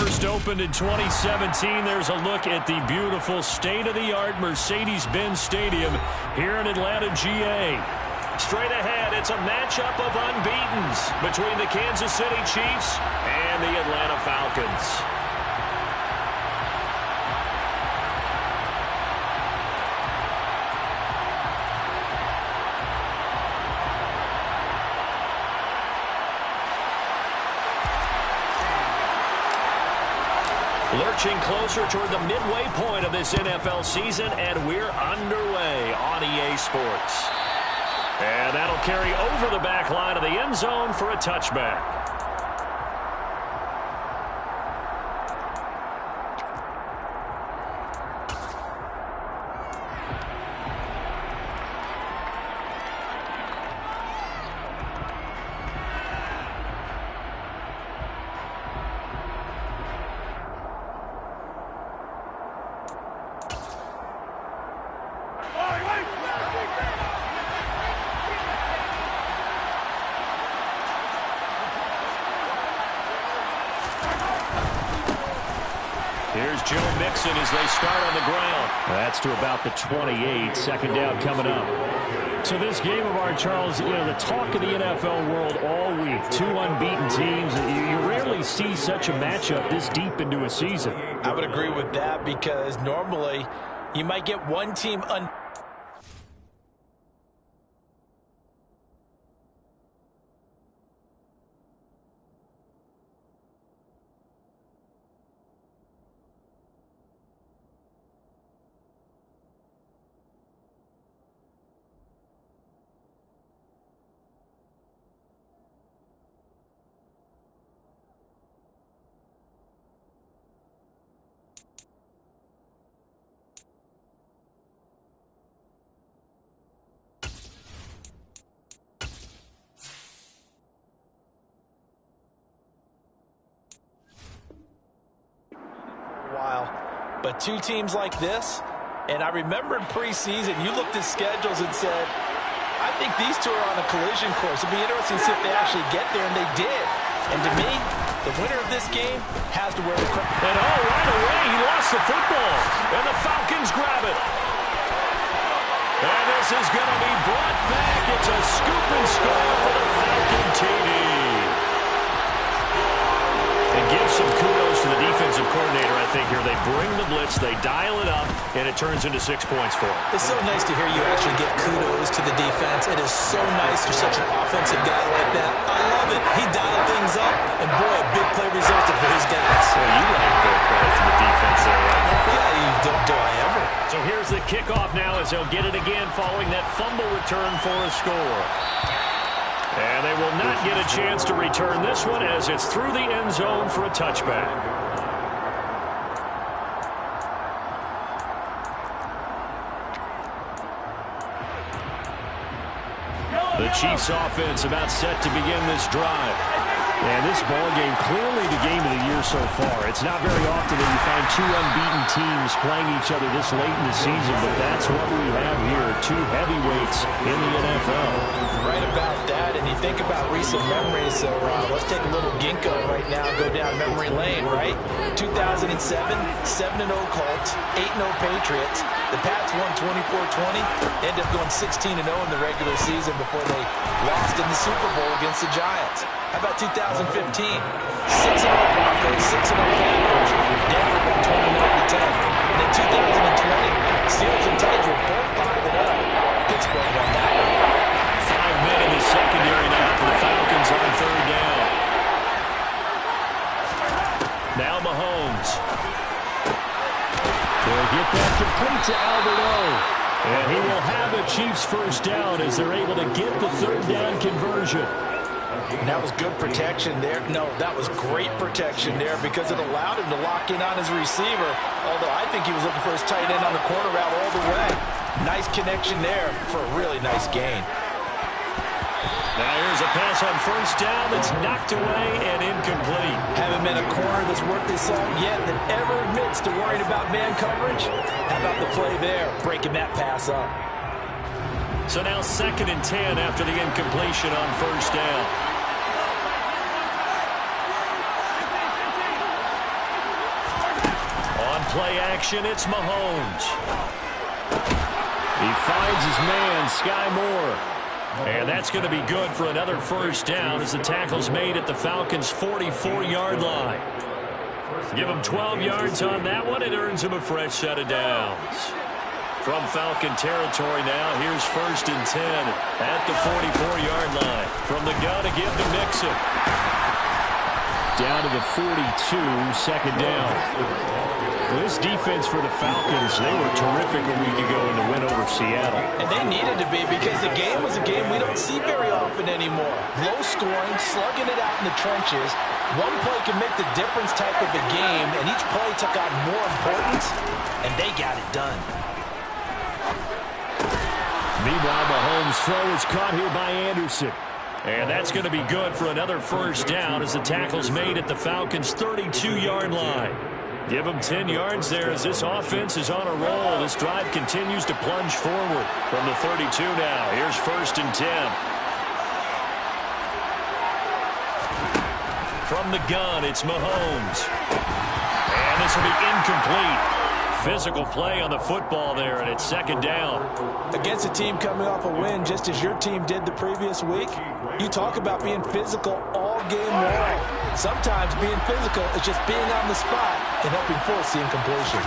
First opened in 2017, there's a look at the beautiful state-of-the-art Mercedes-Benz Stadium here in Atlanta, GA. Straight ahead, it's a matchup of unbeatens between the Kansas City Chiefs and the Atlanta Falcons. Lurching closer toward the midway point of this NFL season, and we're underway on EA Sports. And that'll carry over the back line of the end zone for a touchback. Here's Joe Mixon as they start on the ground. That's to about the 28. Second down coming up. So this game of ours, Charles, you know, the talk of the NFL world all week. Two unbeaten teams. You rarely see such a matchup this deep into a season. I would agree with that because normally you might get one team but two teams like this, and I remember in preseason, you looked at schedules and said, I think these two are on a collision course. It'd be interesting to see if they actually get there, and they did. And to me, the winner of this game has to wear the crown. And right away, he lost the football, and the Falcons grab it. And this is going to be brought back. It's a scoop and score for the Falcon TD. And give some kudos to the defensive coordinator, I think, here. They bring the blitz, they dial it up, and it turns into 6 points for them. It's so nice to hear you actually give kudos to the defense. It is so nice you're such an offensive guy like that. I love it. He dialed things up, and boy, a big play resulted for his guys. Well, you like to credit to the defense there, right? Yeah, you don't do I ever. So here's the kickoff now as they'll get it again following that fumble return for a score. And they will not get a chance to return this one as it's through the end zone for a touchback. The Chiefs offense about set to begin this drive. And this ballgame clearly the game of the year so far. It's not very often that you find two unbeaten teams playing each other this late in the season, but that's what we have here. Two heavyweights in the NFL. Right about that, and you think about recent memories, so let's take a little ginkgo right now and go down memory lane, right? 2007, 7-0 Colts, 8-0 Patriots. The Pats won 24-20, ended up going 16-0 in the regular season before they lost in the Super Bowl against the Giants. How about 2015? 6-0 Broncos, 6-0 Packers. Denver won 29-10. And in 2020, Steelers and Titans were both 5-0. Pittsburgh won that one. 5 men in the secondary now for the Falcons on third down. Now Mahomes. They'll get that complete to Alberto. And he will have a Chiefs first down as they're able to get the third down conversion. That was good protection there. No, that was great protection there because it allowed him to lock in on his receiver, although I think he was looking for his tight end on the corner route all the way. Nice connection there for a really nice gain. Now here's a pass on first down that's knocked away and incomplete. Haven't been a corner that's worth his salt yet that ever admits to worrying about man coverage. How about the play there, breaking that pass up? So now 2nd and 10 after the incompletion on first down. play action. It's Mahomes. He finds his man, Sky Moore. And that's going to be good for another first down as the tackle's made at the Falcons' 44-yard line. Give him 12 yards on that one. It earns him a fresh set of downs. From Falcon territory now, here's 1st and 10 at the 44-yard line. From the gun to give to Mixon. Down to the 42, 2nd down. Well, this defense for the Falcons, they were terrific a week ago in the win over Seattle. And they needed to be because the game was a game we don't see very often anymore. Low scoring, slugging it out in the trenches. One play can make the difference type of a game, and each play took on more importance, and they got it done. Meanwhile, Mahomes' throw is caught here by Anderson. And that's going to be good for another first down as the tackle's made at the Falcons' 32-yard line. Give them 10 yards there as this offense is on a roll. This drive continues to plunge forward from the 32 now. Here's 1st and 10. From the gun, it's Mahomes. And this will be incomplete. Physical play on the football there, and it's 2nd down. Against a team coming off a win just as your team did the previous week, you talk about being physical all game long. Sometimes being physical is just being on the spot and helping force the incompletion.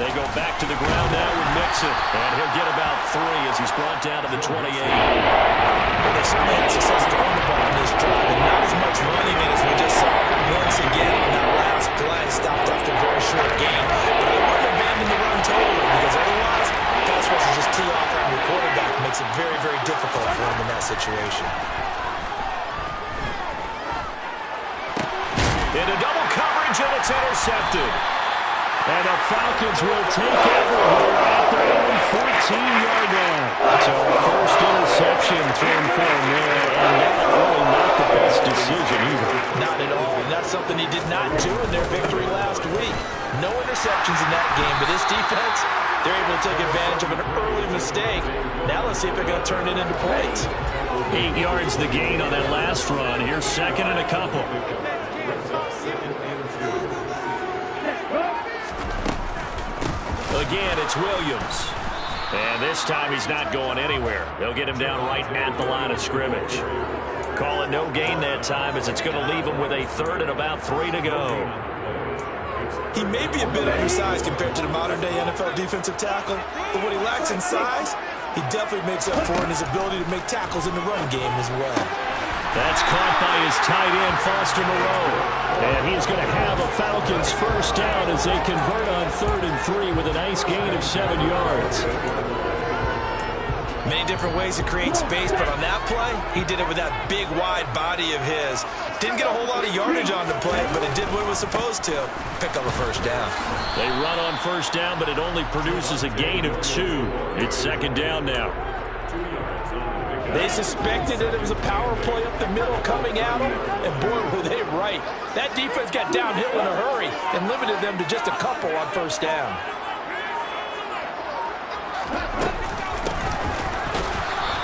They go back to the ground now with Mixon, and he'll get about 3 as he's brought down to the 28. Well, they certainly had success throwing the ball in this drive, and not as much running as we just saw once again on that last play. Stopped after a very short game. But I wouldn't abandon the run totally, because otherwise, pass rush is just tee off on your quarterback. It makes it very, very difficult for him in that situation. Into double coverage, and it's intercepted. And the Falcons will take over here at their own 14-yard line. So first interception thrown for him there, and that really not the best decision either. Not at all, and that's something he did not do in their victory last week. No interceptions in that game, but this defense, they're able to take advantage of an early mistake. Now let's see if they're going to turn it into points. 8 yards the gain on that last run. Here's 2nd and a couple. Again, it's Williams. And this time he's not going anywhere. They'll get him down right at the line of scrimmage. Call it no gain that time as it's going to leave him with a 3rd and about 3 to go. He may be a bit undersized compared to the modern-day NFL defensive tackle, but what he lacks in size, he definitely makes up for in his ability to make tackles in the run game as well. That's caught by his tight end, Foster Moreau. And he's going to have a Falcons first down as they convert on 3rd and 3 with a nice gain of 7 yards. Many different ways to create space, but on that play, he did it with that big, wide body of his. Didn't get a whole lot of yardage on the play, but it did what it was supposed to. Pick up a first down. They run on first down, but it only produces a gain of 2. It's 2nd down now. They suspected that it was a power play up the middle coming at them, and boy, were they right. That defense got downhill in a hurry and limited them to just a couple on first down.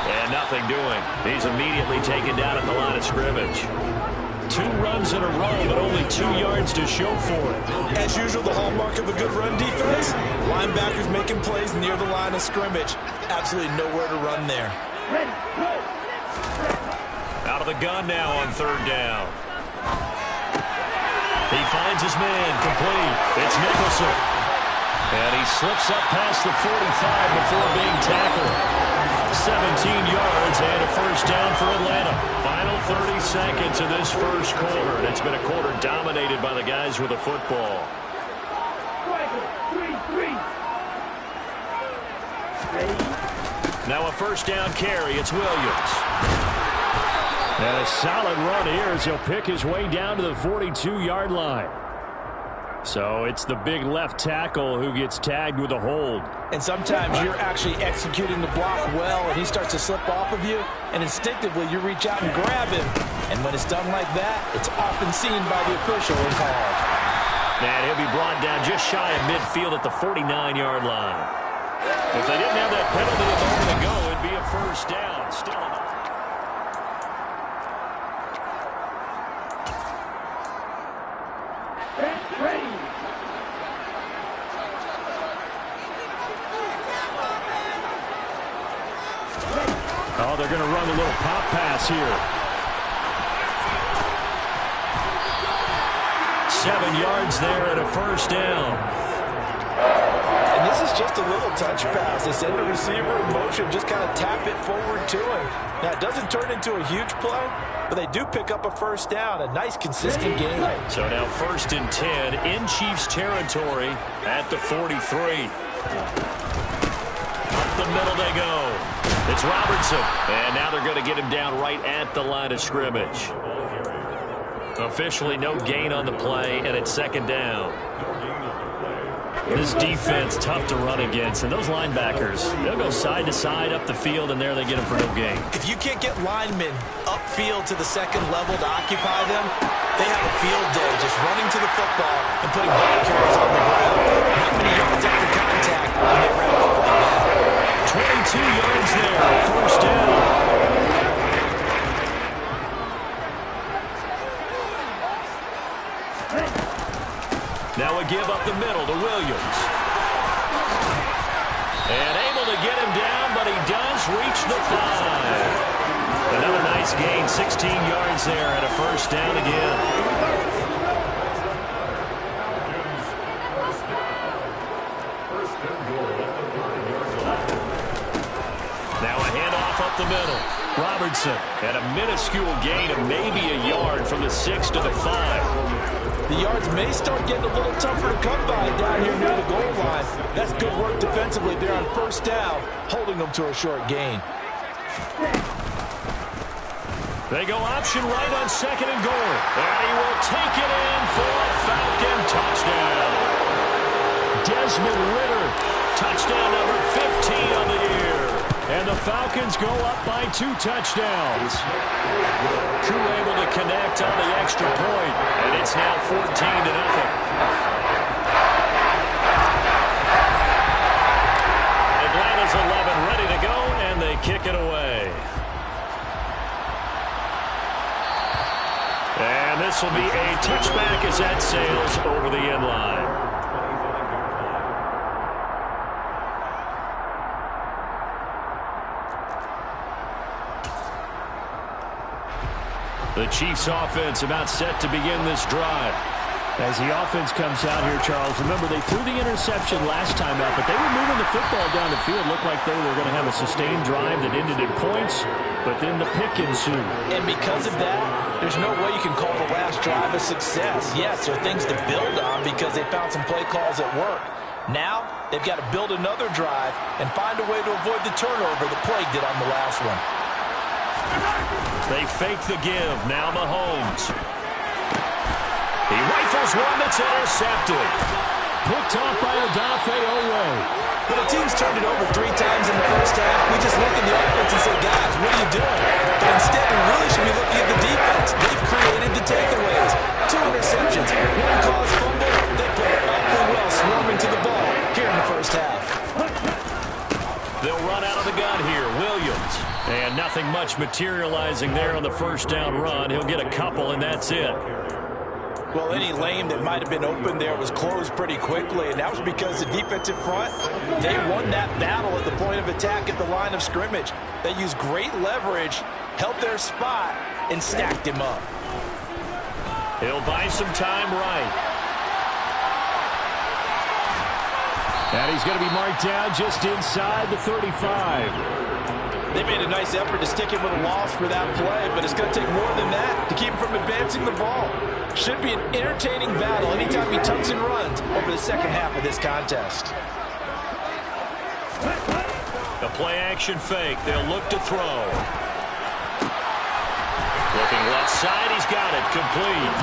And nothing doing. He's immediately taken down at the line of scrimmage. 2 runs in a row, but only 2 yards to show for it. As usual, the hallmark of a good run defense, linebackers making plays near the line of scrimmage. Absolutely nowhere to run there. Out of the gun now on 3rd down. He finds his man, complete. It's Nicholson. And he slips up past the 45 before being tackled. 17 yards and a first down for Atlanta. Final 30 seconds of this first quarter. And it's been a quarter dominated by the guys with the football. Now a first down carry. It's Williams. And a solid run here as he'll pick his way down to the 42-yard line. So it's the big left tackle who gets tagged with a hold. And sometimes you're actually executing the block well, and he starts to slip off of you, and instinctively you reach out and grab him. And when it's done like that, it's often seen by the official and called. And he'll be brought down just shy of midfield at the 49-yard line. If they didn't have that penalty a moment ago, it'd be a first down. Still enough. run a little pop pass here. 7 yards there and a first down. And this is just a little touch pass. They send the receiver in motion, just kind of tap it forward to him. Now, it doesn't turn into a huge play, but they do pick up a first down, a nice, consistent game. So now 1st and 10 in Chiefs territory at the 43. Up the middle they go. It's Robertson, and now they're going to get him down right at the line of scrimmage. Officially no gain on the play, and it's 2nd down. This defense tough to run against, and those linebackers, they'll go side to side up the field, and there they get them for no gain. If you can't get linemen upfield to the 2nd level to occupy them, they have a field day just running to the football and putting ball carriers on the ground. Not many yards after contact when they wrap up like that. 22 yards there, first down. Now a give up the middle to Williams. And able to get him down, but he does reach the 5. Another nice gain, 16 yards there and a first down again. Now a handoff up the middle. Robertson at a minuscule gain of maybe a yard from the 6 to the 5. The yards may start getting a little tougher to come by down here near the goal line. That's good work defensively there on 1st down, holding them to a short gain. They go option right on 2nd and goal. And he will take it in for a Falcon touchdown. Desmond Ridder, touchdown number 15 on the year. And the Falcons go up by 2 touchdowns. Crew able to connect on the extra point, and it's now 14-0. Atlanta's 11 ready to go, and they kick it away. And this will be a touchback as that sails over the end line. The Chiefs offense about set to begin this drive. As the offense comes out here, Charles, remember they threw the interception last time out, but they were moving the football down the field. Looked like they were going to have a sustained drive that ended in points, but then the pick ensued. And because of that, there's no way you can call the last drive a success. Yes, there are things to build on because they found some play calls at work. Now, they've got to build another drive and find a way to avoid the turnover that plagued it on the last one. They fake the give. Now Mahomes. He rifles one that's intercepted. Picked off by Odafe Oweh. When the team's turned it over 3 times in the first half, we just look at the offense and say, guys, what are you doing? But instead, we really should be looking at the defense. They've created the takeaways. 2 interceptions, 1 caused fumble. They played awfully well swarming to the ball here in the first half. They'll run out of the gun here. Williams. And nothing much materializing there on the first down run. He'll get a couple, and that's it. Well, any lane that might have been open there was closed pretty quickly, and that was because the defensive front, they won that battle at the point of attack at the line of scrimmage. They used great leverage, held their spot, and stacked him up. He'll buy some time right. And he's going to be marked down just inside the 35. They made a nice effort to stick him with a loss for that play, but it's going to take more than that to keep him from advancing the ball. Should be an entertaining battle anytime he tucks and runs over the second half of this contest. The play-action fake. They'll look to throw. Looking left side. He's got it. Complete.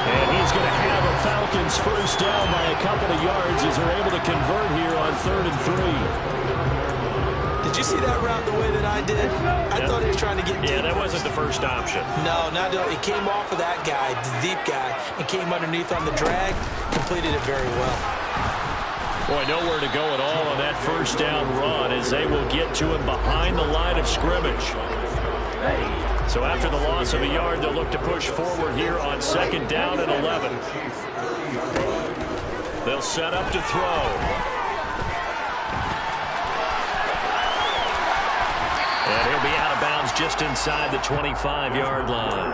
And he's going to have a Falcons first down by a couple of yards as they're able to convert here on 3rd and 3. Did you see that route the way that I did? I thought he was trying to get deep. Yeah, that wasn't the first option. No, not at all. He came off of that guy, the deep guy, and came underneath on the drag. Completed it very well. Boy, nowhere to go at all on that first down run as they will get to him behind the line of scrimmage. So after the loss of a yard, they'll look to push forward here on 2nd down and 11. They'll set up to throw. And he'll be out of of bounds just inside the 25-yard line.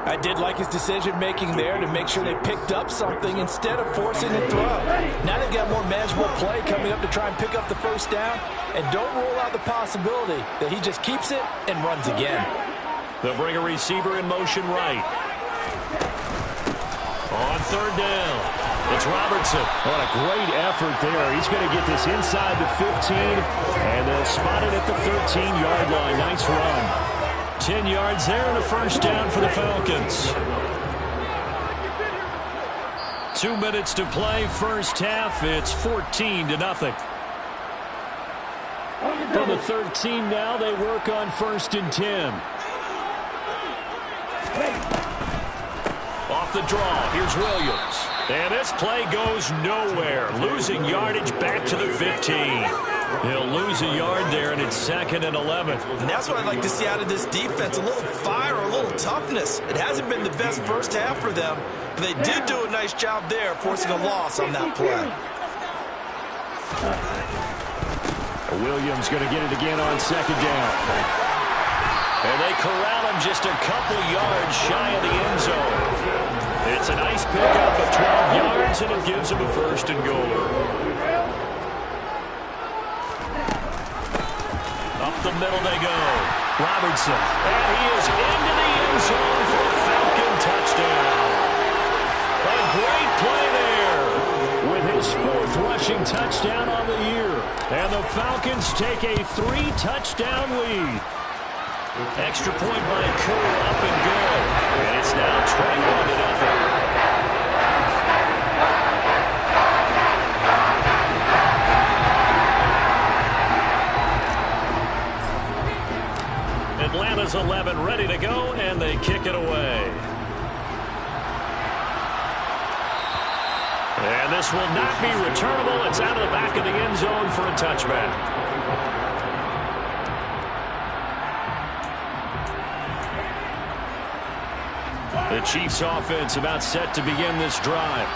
I did like his decision-making there to make sure they picked up something instead of forcing the throw. Now they've got more manageable play coming up to try and pick up the first down, and don't rule out the possibility that he just keeps it and runs again. They'll bring a receiver in motion right. On third down, it's Robertson. What a great effort there. He's going to get this inside the 15, and they'll spot it at the 13-yard line. Nice run. 10 yards there and a first down for the Falcons. 2 minutes to play, first half. It's 14-0. From the 13 now, they work on 1st and 10. Off the draw, here's Williams. And this play goes nowhere. Losing yardage back to the 15. He'll lose a yard there, and it's 2nd and 11. And that's what I'd like to see out of this defense, a little fire, a little toughness. It hasn't been the best first half for them, but they did do a nice job there, forcing a loss on that play. Williams going to get it again on 2nd down. And they corral him just a couple yards shy of the end zone. It's a nice pickup of 12 yards, and it gives him a 1st and goal. Up the middle they go. Robertson. And he is into the end zone for a Falcon touchdown. A great play there with his 4th rushing touchdown on the year. And the Falcons take a 3-touchdown lead. Extra point by Kerr, up and good. And it's now 21-0. Atlanta's 11 ready to go, and they kick it away. And this will not be returnable. It's out of the back of the end zone for a touchback. The Chiefs offense about set to begin this drive.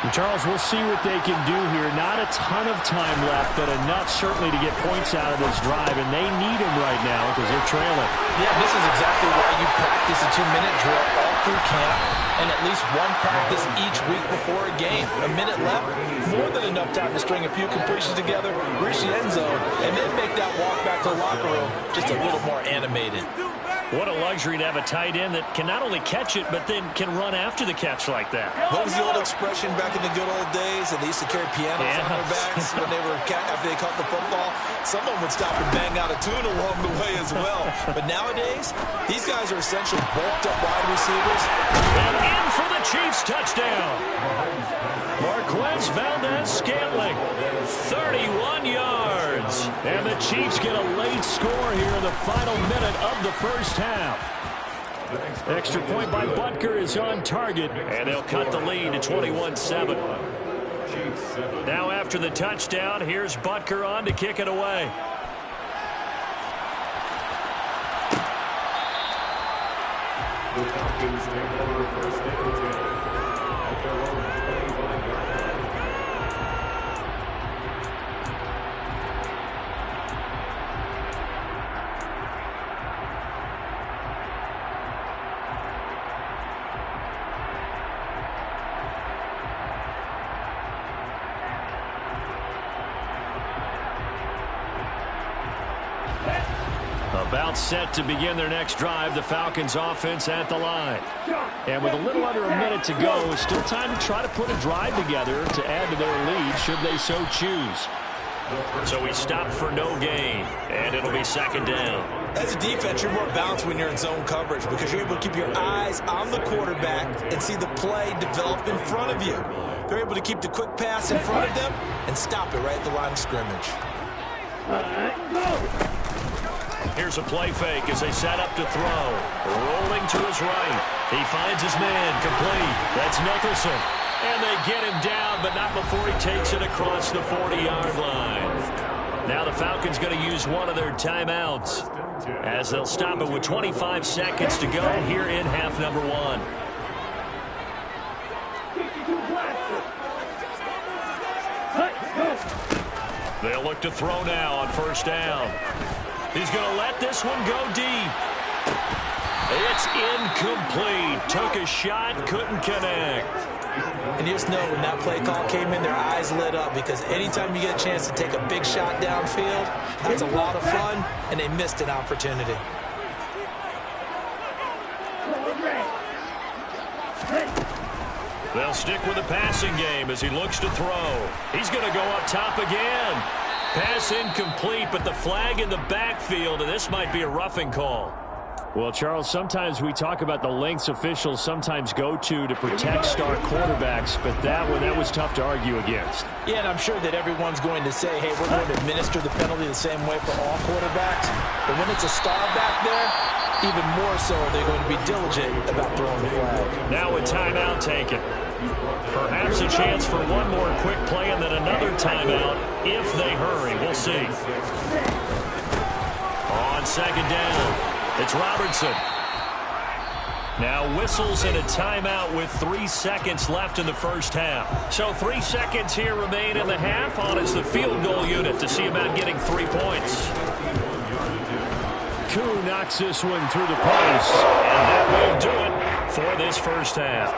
And Charles, we'll see what they can do here. Not a ton of time left, but enough certainly to get points out of this drive, and they need them right now because they're trailing. Yeah, this is exactly why you practice a 2-minute drill all through camp and at least one practice each week before a game. A minute left, more than enough time to string a few completions together, reach the end zone, and then make that walk back to the locker room just a little more animated. What a luxury to have a tight end that can not only catch it, but then can run after the catch like that. What was the old expression back in the good old days? And they used to carry pianos on their backs when after they caught the football. Someone would stop and bang out a tune along the way as well. But nowadays, these guys are essentially bulked up wide receivers. And in for the Chiefs touchdown. Marquez Valdez-Scantling, 31 yards. And the Chiefs get a late score here in the final minute of the first half. Extra point by Butker is on target, and they'll cut the lead to 21-7. Now after the touchdown, here's Butker on to kick it away. The Falcons take over first and 10 at their own 25-yard line. About set to begin their next drive, the Falcons offense at the line. And with a little under a minute to go, still time to try to put a drive together to add to their lead should they so choose. So we stop for no gain, and it'll be 2nd down. As a defense, you're more balanced when you're in zone coverage because you're able to keep your eyes on the quarterback and see the play develop in front of you. They're able to keep the quick pass in front of them and stop it right at the line of scrimmage. Here's a play fake as they set up to throw. Rolling to his right. He finds his man complete. That's Nicholson. And they get him down, but not before he takes it across the 40-yard line. Now the Falcons going to use one of their timeouts as they'll stop it with 25 seconds to go here in half number 1. They'll look to throw now on 1st down. He's going to let this one go deep. It's incomplete. Took a shot, couldn't connect. And you just know when that play call came in, their eyes lit up, because anytime you get a chance to take a big shot downfield, that's a lot of fun, and they missed an opportunity. They'll stick with the passing game as he looks to throw. He's going to go up top again. Pass incomplete, but the flag in the backfield, and this might be a roughing call. Well, Charles, sometimes we talk about the lengths officials sometimes go to protect star quarterbacks, but that was tough to argue against. Yeah, and I'm sure that everyone's going to say, hey, we're going to administer the penalty the same way for all quarterbacks. But when it's a star back there, even more so they're going to be diligent about throwing the flag. Now a timeout taken. Perhaps a chance for one more quick play and then another timeout if they hurry. We'll see. On second down. It's Robertson. Now whistles and a timeout with 3 seconds left in the first half. So 3 seconds here remain in the half. On is the field goal unit to see about getting 3 points. Koo knocks this one through the post. And that will do it for this first half.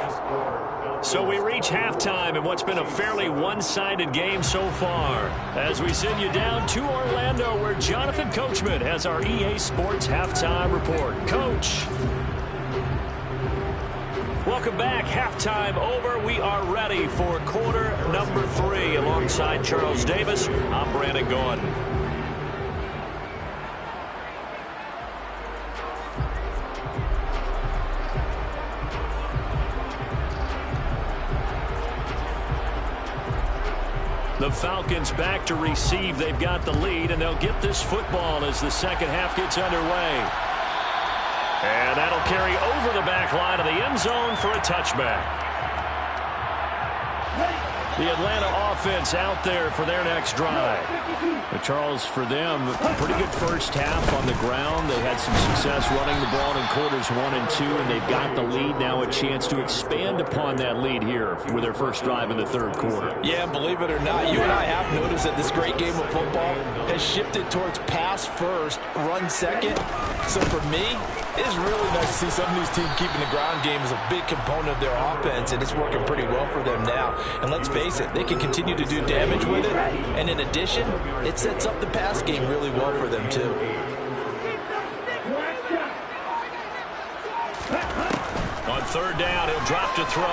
So we reach halftime in what's been a fairly one-sided game so far. As we send you down to Orlando, where Jonathan Coachman has our EA Sports Halftime Report. Coach. Welcome back. Halftime over. We are ready for quarter number 3. Alongside Charles Davis, I'm Brandon Gordon. The Falcons back to receive. They've got the lead, and they'll get this football as the second half gets underway. And that'll carry over the back line of the end zone for a touchback. The Atlanta offense out there for their next drive. But Charles, for them, pretty good first half on the ground. They had some success running the ball in quarters 1 and 2, and they've got the lead. Now a chance to expand upon that lead here with their first drive in the third quarter. Yeah, believe it or not, you and I have noticed that this great game of football has shifted towards pass first, run second. So for me, it's really nice to see some of these teams keeping the ground game as a big component of their offense, and it's working pretty well for them now. And let's face it, they can continue to do damage with it, and in addition, it sets up the pass game really well for them too. On third down, he'll drop to throw.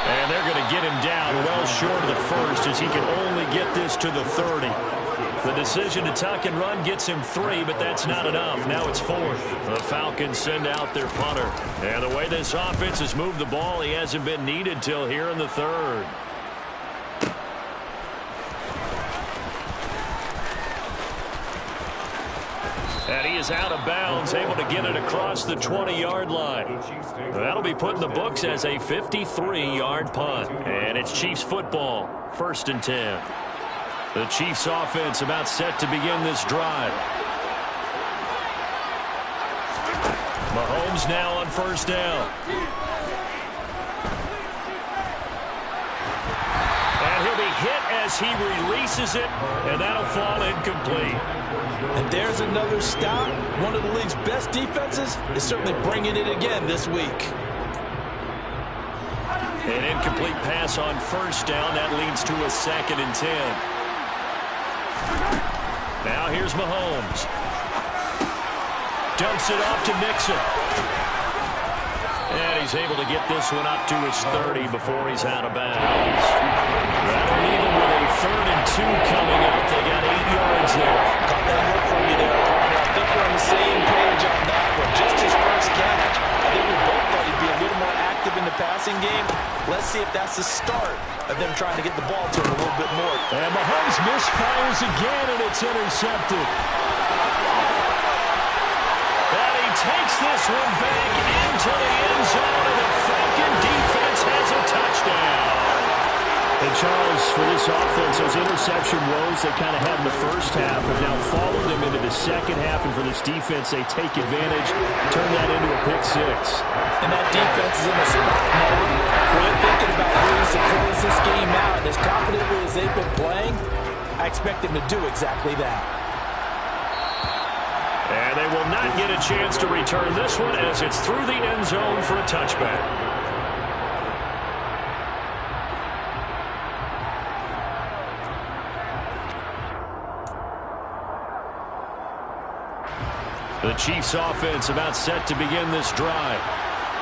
And they're going to get him down well short of the first, as he can only get this to the 30. The decision to tuck and run gets him 3, but that's not enough. Now it's 4th. The Falcons send out their punter. And the way this offense has moved the ball, he hasn't been needed till here in the third. And he is out of bounds, able to get it across the 20-yard line. That'll be put in the books as a 53-yard punt. And it's Chiefs football, 1st and 10. The Chiefs offense about set to begin this drive. Mahomes now on first down. And he'll be hit as he releases it, and that'll fall incomplete. And there's another stop. One of the league's best defenses is certainly bringing it again this week. An incomplete pass on first down. That leads to a 2nd and 10. Now here's Mahomes. Dumps it off to Mixon. And he's able to get this one up to his 30 before he's out of bounds. That'll leave him with a 3rd and 2 coming up. They got 8 yards there. Caught that look from you there. I think we're on the same page on that one. Just his first catch. I think we both thought he'd be a little more active in the passing game. Let's see if that's the start of them trying to get the ball to him a little bit more. And Mahomes misfires again, and it's intercepted. And he takes this one back into the end zone, and the Falcon defense has a touchdown. And Charles, for this offense, those interception woes they kind of had in the first half have now followed them into the second half, and for this defense, they take advantage, turn that into a pick 6. And that defense is in a spot now where they're thinking about ways to close this game out. And as confidently as they've been playing, I I expect him to do exactly that. And they will not get a chance to return this one as it's through the end zone for a touchback. The Chiefs offense about set to begin this drive.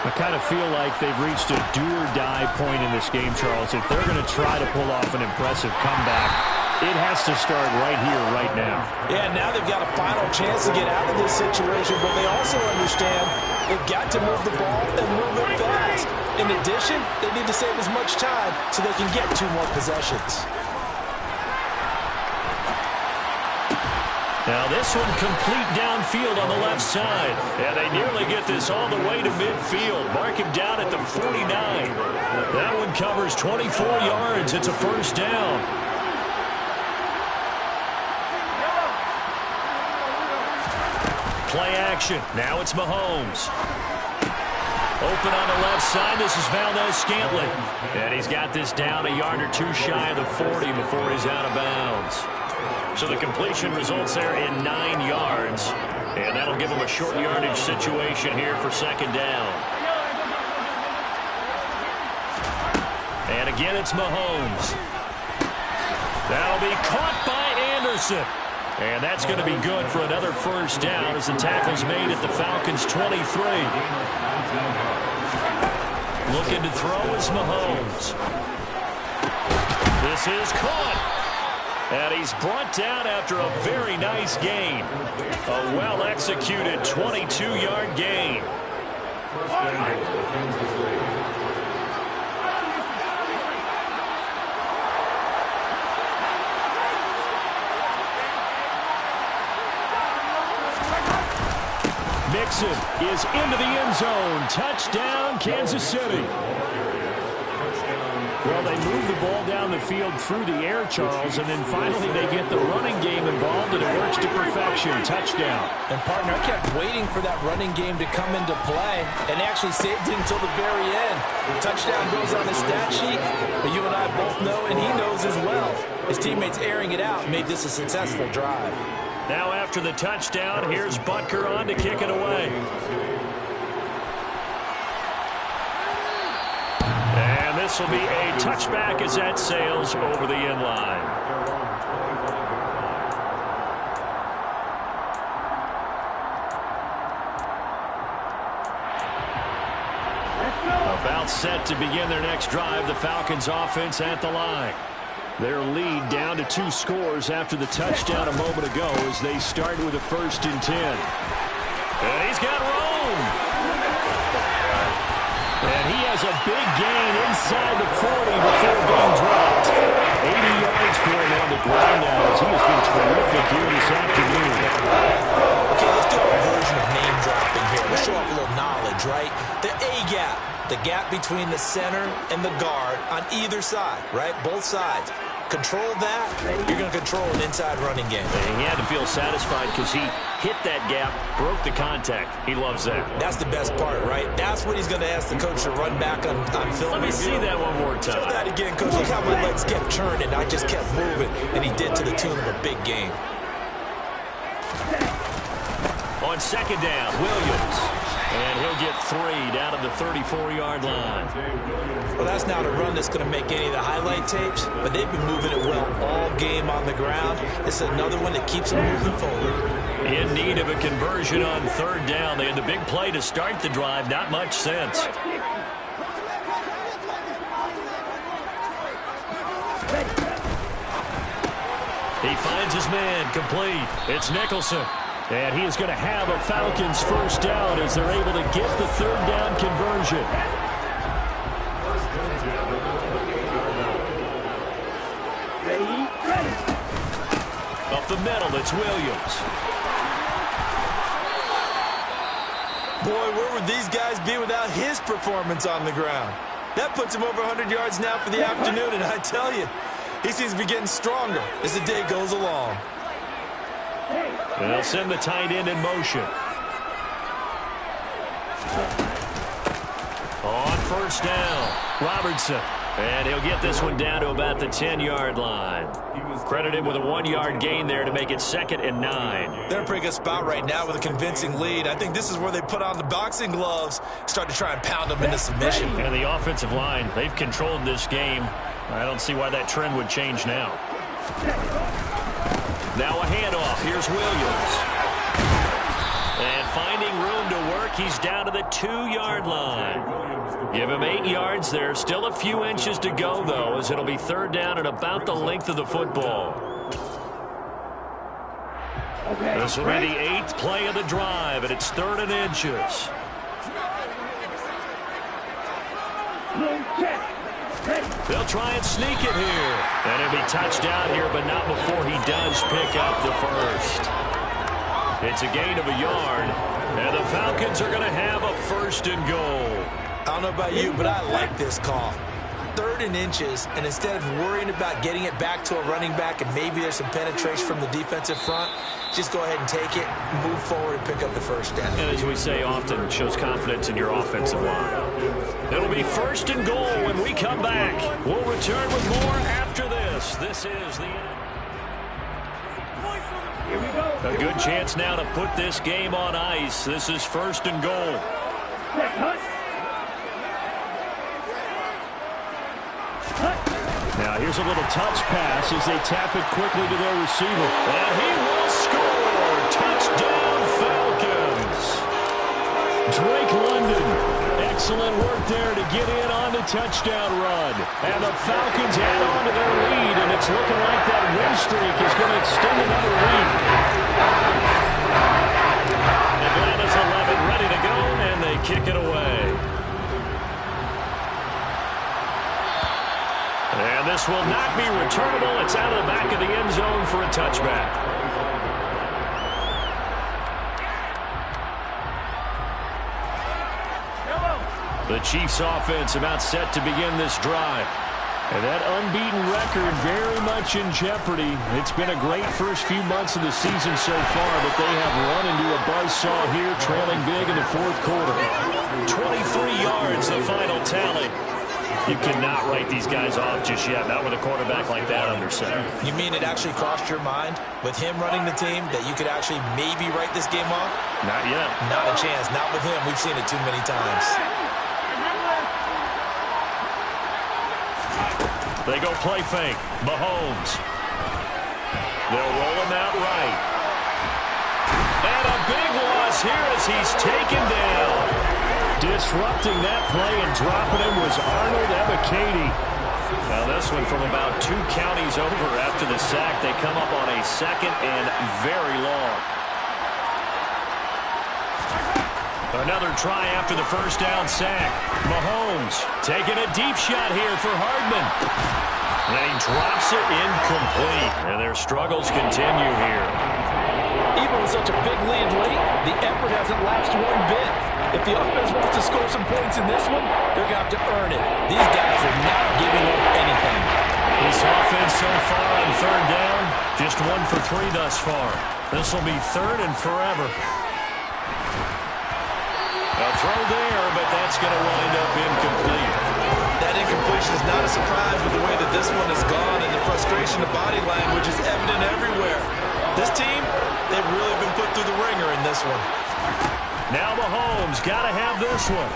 I kind of feel like they've reached a do-or-die point in this game, Charles. If they're going to try to pull off an impressive comeback, it has to start right here, right now. Yeah, now they've got a final chance to get out of this situation, but they also understand they've got to move the ball and move it fast. In addition, they need to save as much time so they can get 2 more possessions. Now this one complete downfield on the left side. And they nearly get this all the way to midfield. Mark him down at the 49. That one covers 24 yards. It's a first down. Play action. Now it's Mahomes. Open on the left side. This is Valdez-Scantling. And he's got this down a yard or 2 shy of the 40 before he's out of bounds. So the completion results there in 9 yards. And that'll give him a short yardage situation here for second down. And again, it's Mahomes. That'll be caught by Anderson. And that's going to be good for another first down as the tackle's made at the Falcons' 23. Looking to throw is Mahomes. This is caught. And he's brought down after a very nice gain. A well-executed 22-yard gain. Mixon is into the end zone. Touchdown, Kansas City. Well, they move the ball down the field through the air, Charles, and then finally they get the running game involved, and it works to perfection. Touchdown. And, partner, I kept waiting for that running game to come into play and actually saved it until the very end. The touchdown goes on the stat sheet, but you and I both know, and he knows as well. His teammates airing it out made this a successful drive. Now after the touchdown, here's Butker on to kick it away. And this will be a touchback as that sails over the end line. About set to begin their next drive, the Falcons offense at the line. Their lead down to 2 scores after the touchdown a moment ago as they start with a 1st and 10. And he's got room. And he has a big gain inside the 40 before being dropped. 80 yards for him on the ground now as he has been terrific here this afternoon. Okay, let's do a version of name dropping here. Let's show off a little knowledge, right? The A-gap, the gap between the center and the guard on either side, right? Both sides. Control that, you're going to control an inside running game. And he had to feel satisfied because he hit that gap, broke the contact. He loves that. That's the best part, right? That's what he's going to ask the coach to run back on film. Let me see that one more time. Show that again, coach. Look how my legs kept churning. I just kept moving, and he did to the tune of a big game. On second down, Williams. And he'll get 3 down at the 34-yard line. Well, that's not a run that's going to make any of the highlight tapes, but they've been moving it well all game on the ground. This is another one that keeps them moving forward. In need of a conversion on 3rd down. They had the big play to start the drive. Not much sense. He finds his man complete. It's Nicholson. And he is going to have a Falcons 1st down as they're able to get the 3rd down conversion. Up the middle, it's Williams. Boy, where would these guys be without his performance on the ground? That puts him over 100 yards now for the afternoon, and I tell you, he seems to be getting stronger as the day goes along. And they'll send the tight end in motion. On 1st down, Robertson. And he'll get this one down to about the 10-yard line. Credited with a 1-yard gain there to make it 2nd and 9. They're in a pretty good spot right now with a convincing lead. I think this is where they put on the boxing gloves, start to try and pound them into submission. And the offensive line, they've controlled this game. I don't see why that trend would change now. Now a handoff. Here's Williams. And finding room to work, he's down to the 2-yard line. Give him 8 yards there. Still a few inches to go, though, as it'll be 3rd down and about the length of the football. This will be the 8th play of the drive, and it's 3rd and inches. They'll try and sneak it here. And it'll be touchdown here, but not before he does pick up the first. It's a gain of a yard, and the Falcons are going to have a 1st and goal. I don't know about you, but I like this call. 3rd and inches, and instead of worrying about getting it back to a running back and maybe there's some penetration from the defensive front, just go ahead and take it, move forward, and pick up the 1st down. And as we say often, it shows confidence in your offensive line. It'll be 1st and goal when we come back. We'll return with more after this. This is the end. Here we go. A good chance now to put this game on ice. This is 1st and goal. Now here's a little touch pass as they tap it quickly to their receiver. And he will score! Touchdown Falcons! Drake London. Excellent work there to get in on the touchdown run. And the Falcons add on to their lead, and it's looking like that win streak is going to extend another week. Atlanta's 11 ready to go, and they kick it away. And this will not be returnable. It's out of the back of the end zone for a touchback. The Chiefs offense about set to begin this drive. And that unbeaten record very much in jeopardy. It's been a great first few months of the season so far, but they have run into a buzzsaw here, trailing big in the 4th quarter. 23 yards, the final tally. You cannot write these guys off just yet, not with a quarterback like that under center. You mean it actually crossed your mind with him running the team that you could actually maybe write this game off? Not yet. Not a chance. Not with him. We've seen it too many times. They go play fake. Mahomes. They'll roll him out right. And a big loss here as he's taken down. Disrupting that play and dropping him was Arnold Ebiketie. Now this one from about 2 counties over after the sack. They come up on a 2nd and very long. Another try after the 1st down sack. Mahomes taking a deep shot here for Hardman. And he drops it incomplete. And their struggles continue here. Even with such a big lead late, the effort hasn't lapsed one bit. If the offense wants to score some points in this one, they're going to have to earn it. These guys are not giving up anything. This offense so far on 3rd down, just 1 for 3 thus far. This will be 3rd and forever. A throw there, but that's going to wind up incomplete. That incompletion is not a surprise with the way that this one has gone, and the frustration of body language is evident everywhere. This team, they've really been put through the ringer in this one. Now Mahomes got to have this one.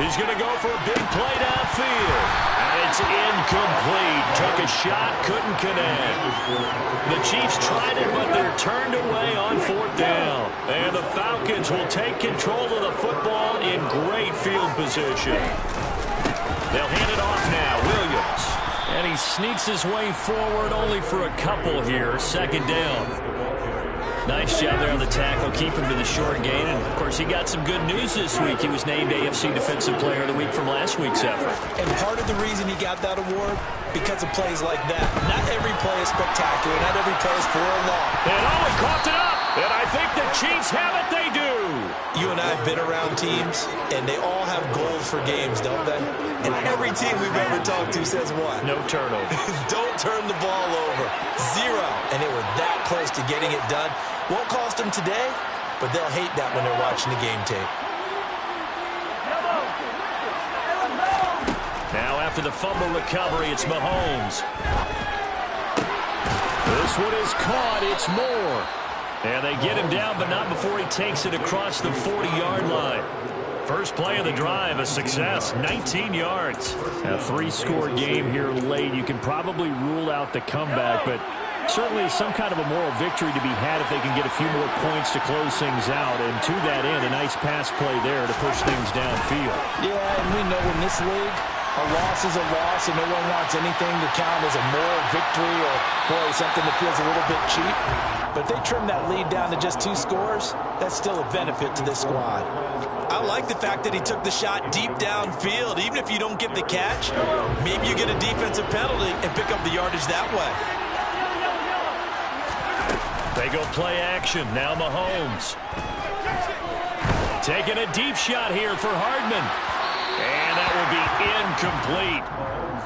He's going to go for a big play downfield. And it's incomplete. Took a shot, couldn't connect. The Chiefs tried it, but they're turned away on 4th down. And the Falcons will take control of the football in great field position. They'll hand it off now. Williams. And he sneaks his way forward only for a couple here. 2nd down. Nice job there on the tackle. Keep him to the short gain. And, of course, he got some good news this week. He was named AFC Defensive Player of the Week from last week's effort. And part of the reason he got that award, because of plays like that. Not every play is spectacular. Not every play is for a long. And he coughed it up. And I think the Chiefs have it. They do. You and I have been around teams, and they all have goals for games, don't they? And every team we've ever talked to says what? No turnovers. Don't turn the ball over. 0. And they were that close to getting it done. Won't cost them today, but they'll hate that when they're watching the game tape. Now after after the fumble recovery. It's Mahomes. This one is caught. It's Moore. And they get him down, but not before he takes it across the 40-yard line. First play of the drive, a success, 19 yards. A 3-score game here late. You can probably rule out the comeback, but certainly some kind of a moral victory to be had if they can get a few more points to close things out. And to that end, a nice pass play there to push things downfield. Yeah, and we know in this league, a loss is a loss, and no one wants anything to count as a moral victory or, boy, something that feels a little bit cheap. But if they trim that lead down to just 2 scores, that's still a benefit to this squad. I like the fact that he took the shot deep downfield. Even if you don't get the catch, maybe you get a defensive penalty and pick up the yardage that way. They go play action. Now Mahomes. Taking a deep shot here for Hardman. And that will be incomplete.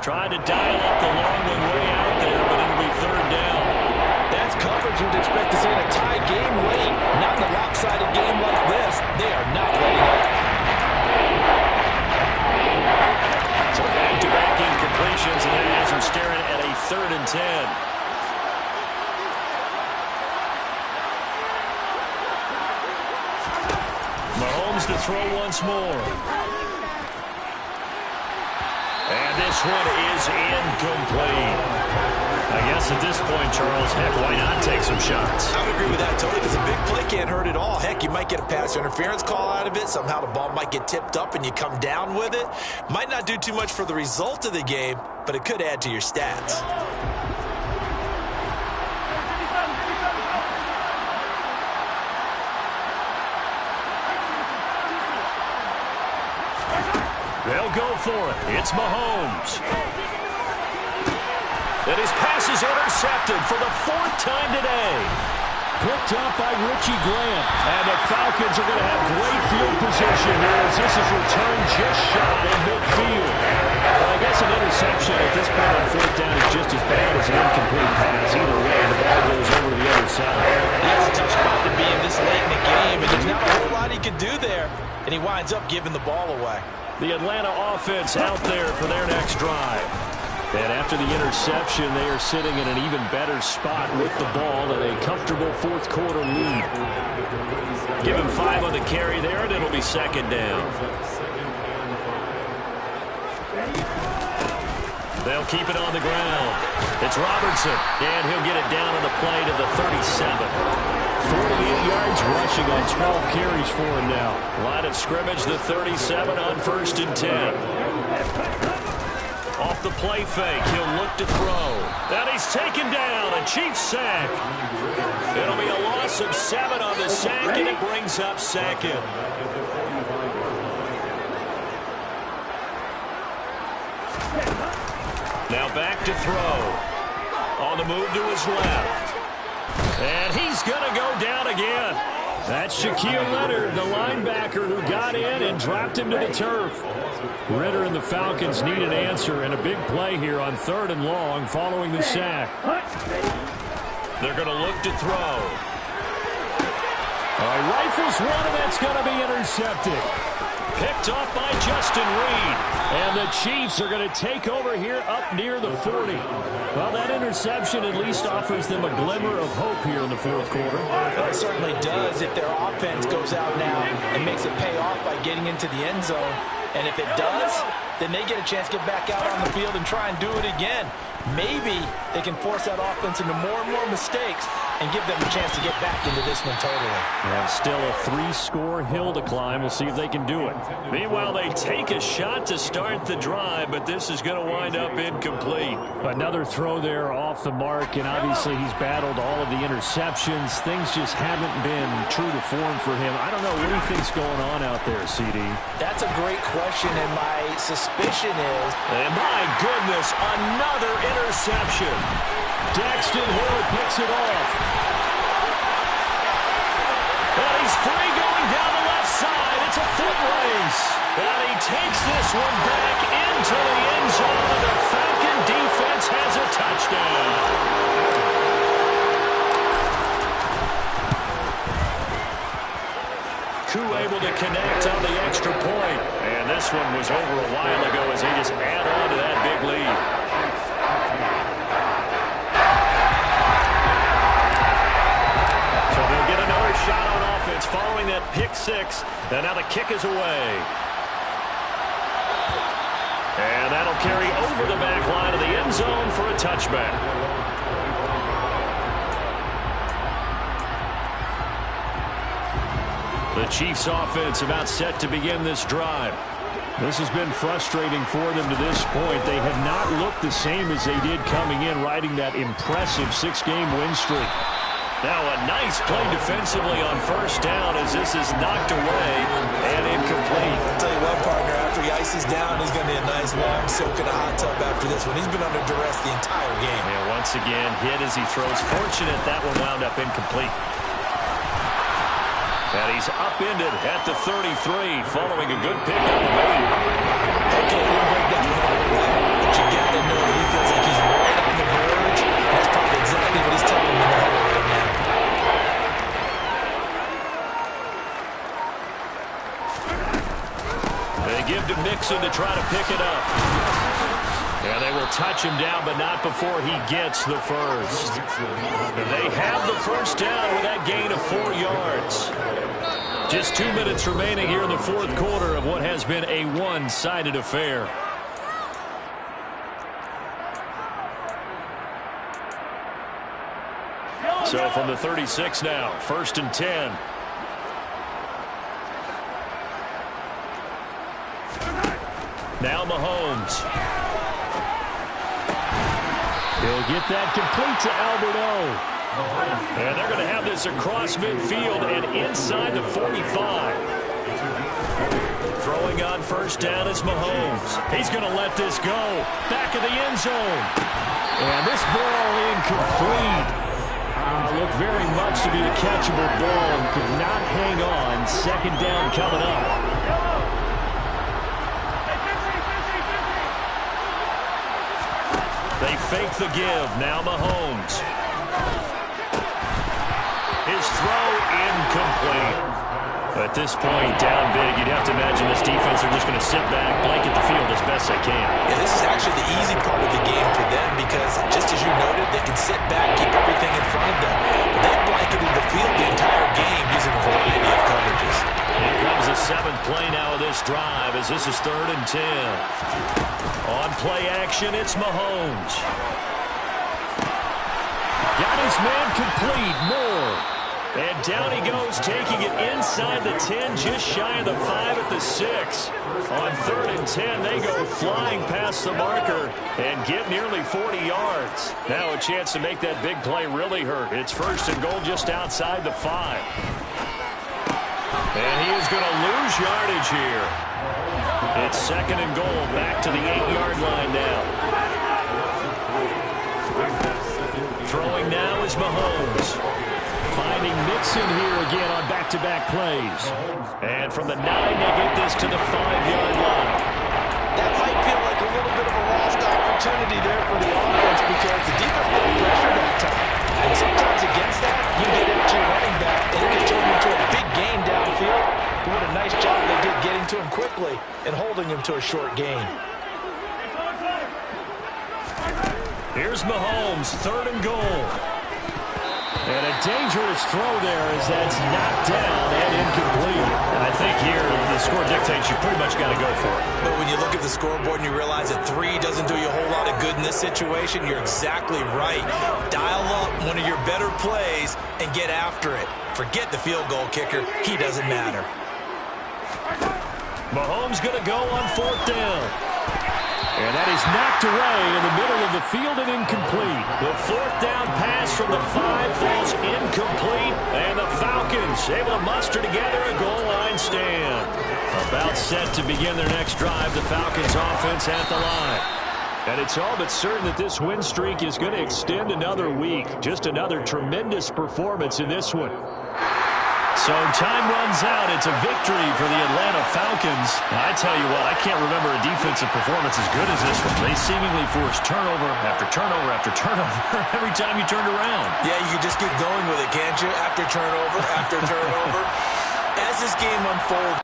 Trying to dial up the long one way out there, but it'll be 3rd down. That's coverage you'd expect to see in a tie game late. Not in a lopsided game like this. They are not letting up. So back-to-back incompletions, and that has them staring at a 3rd and 10. Mahomes to throw once more. And this one is incomplete. I guess at this point, Charles, heck, why not take some shots? I would agree with that totally, because a big play can't hurt at all. Heck, you might get a pass interference call out of it. Somehow the ball might get tipped up and you come down with it. Might not do too much for the result of the game, but it could add to your stats. They'll go for it. It's Mahomes. And his pass is intercepted for the 4th time today. Picked up by Richie Grant. And the Falcons are going to have great field position here as this is returned just shy in midfield. Well, I guess an interception at this point on 4th down is just as bad as an incomplete pass. Either way, the ball goes over to the other side. That's a tough spot to be in this late in the game, and there's not a whole lot he could do there. And he winds up giving the ball away. The Atlanta offense out there for their next drive. And after the interception, they are sitting in an even better spot with the ball at a comfortable 4th quarter lead. Give him 5 on the carry there, and it'll be 2nd down. They'll keep it on the ground. It's Robertson, and he'll get it down on the play to the 37. 48 yards rushing on 12 carries for him now. Line of scrimmage, the 37 on 1st and 10. Off the play fake, he'll look to throw. And he's taken down, a Chiefs sack. It'll be a loss of 7 on the sack, and it brings up 2nd. Now back to throw. On the move to his left. And he's going to go down again. That's Shaquille Leonard, the linebacker who got in and dropped him to the turf. Ritter and the Falcons need an answer, and a big play here on 3rd and long following the sack. They're going to look to throw. All right, rifles one, and that's going to be intercepted. Picked off by Justin Reed. And the Chiefs are going to take over here up near the 40. Well, that interception at least offers them a glimmer of hope here in the 4th quarter. Well, it certainly does if their offense goes out now and makes it pay off by getting into the end zone. And if it does, then they get a chance to get back out on the field and try and do it again. Maybe they can force that offense into more and more mistakes and give them a chance to get back into this one totally. Well, still a 3-score hill to climb. We'll see if they can do it. Meanwhile, they take a shot to start the drive, but this is going to wind up incomplete. Another throw there off the mark, and obviously he's battled all of the interceptions. Things just haven't been true to form for him. I don't know what he thinks going on out there, CD. That's a great question, and my suspicion is... And my goodness, another interception. Daxton Hill picks it off. And he's free going down the left side. It's a foot race. And he takes this one back into the end zone. The Falcon defense has a touchdown. Kue able to connect on the extra point. And this one was over a while ago as they just add on to that big lead. So they'll get another shot on offense following that pick six. And now the kick is away. And that'll carry over the back line of the end zone for a touchback. The Chiefs offense about set to begin this drive. This has been frustrating for them to this point. They have not looked the same as they did coming in, riding that impressive 6-game win streak. Now a nice play defensively on first down as this is knocked away and incomplete. I'll tell you what, partner, after he ices down, he's going to be a nice long soak in a hot tub after this one. He's been under duress the entire game. And once again, hit as he throws. Fortunate that one wound up incomplete. And he's upended at the 33 following a good pick on the way. Okay, he'll break down the whole way, but you got to know that he feels like he's right on the verge. That's probably exactly what he's telling him in the huddle right now. They give to Mixon to try to pick it up. And they will touch him down, but not before he gets the first. And they have the first down with that gain of 4 yards. Just 2 minutes remaining here in the fourth quarter of what has been a one-sided affair. So from the 36 now, 1st and 10. Now Mahomes. He'll get that complete to Albert O. And they're going to have this across midfield and inside the 45. Throwing on first down is Mahomes. He's going to let this go. Back of the end zone. And this ball incomplete. Looked very much to be a catchable ball and could not hang on. Second down coming up. They fake the give. Now Mahomes. His throw incomplete. At this point, down big, you'd have to imagine this defense are just going to sit back, blanket the field as best they can. Yeah, this is actually the easy part of the game for them because, just as you noted, they can sit back, keep everything in front of them. But they've blanketed the field the entire game using a variety of coverages. Here comes the 7th play now of this drive as this is 3rd and 10. On play action, it's Mahomes. Got his man complete. Moore. And down he goes, taking it inside the 10, just shy of the 5 at the 6. On 3rd and 10, they go flying past the marker and get nearly 40 yards. Now a chance to make that big play really hurt. It's 1st and goal just outside the 5. And he is going to lose yardage here. It's 2nd and goal, back to the 8-yard line now. Throwing now is Mahomes. Finding Mixon here again on back-to-back plays. And from the 9, they get this to the 5-yard line. That might feel like a little bit of a lost opportunity there for the offense because the defense put pressure that time. And sometimes against that, you get into your running back and it can turn into a big gain downfield. But what a nice job they did getting to him quickly and holding him to a short gain. Here's Mahomes, 3rd and goal. And a dangerous throw there as that's knocked down and incomplete. And I think here the score dictates you pretty much got to go for it. But when you look at the scoreboard and you realize that 3 doesn't do you a whole lot of good in this situation, you're exactly right. Dial up one of your better plays and get after it. Forget the field goal kicker. He doesn't matter. Mahomes going to go on 4th down. And that is knocked away in the middle of the field and incomplete. The 4th down pass from the 5 falls incomplete. And the Falcons able to muster together a goal line stand. About set to begin their next drive. The Falcons offense at the line. And it's all but certain that this win streak is going to extend another week. Just another tremendous performance in this one. So time runs out. It's a victory for the Atlanta Falcons. And I tell you what, I can't remember a defensive performance as good as this one. They seemingly forced turnover after turnover after turnover every time you turned around. Yeah, you can just keep going with it, can't you? After turnover, after turnover. as this game unfolds,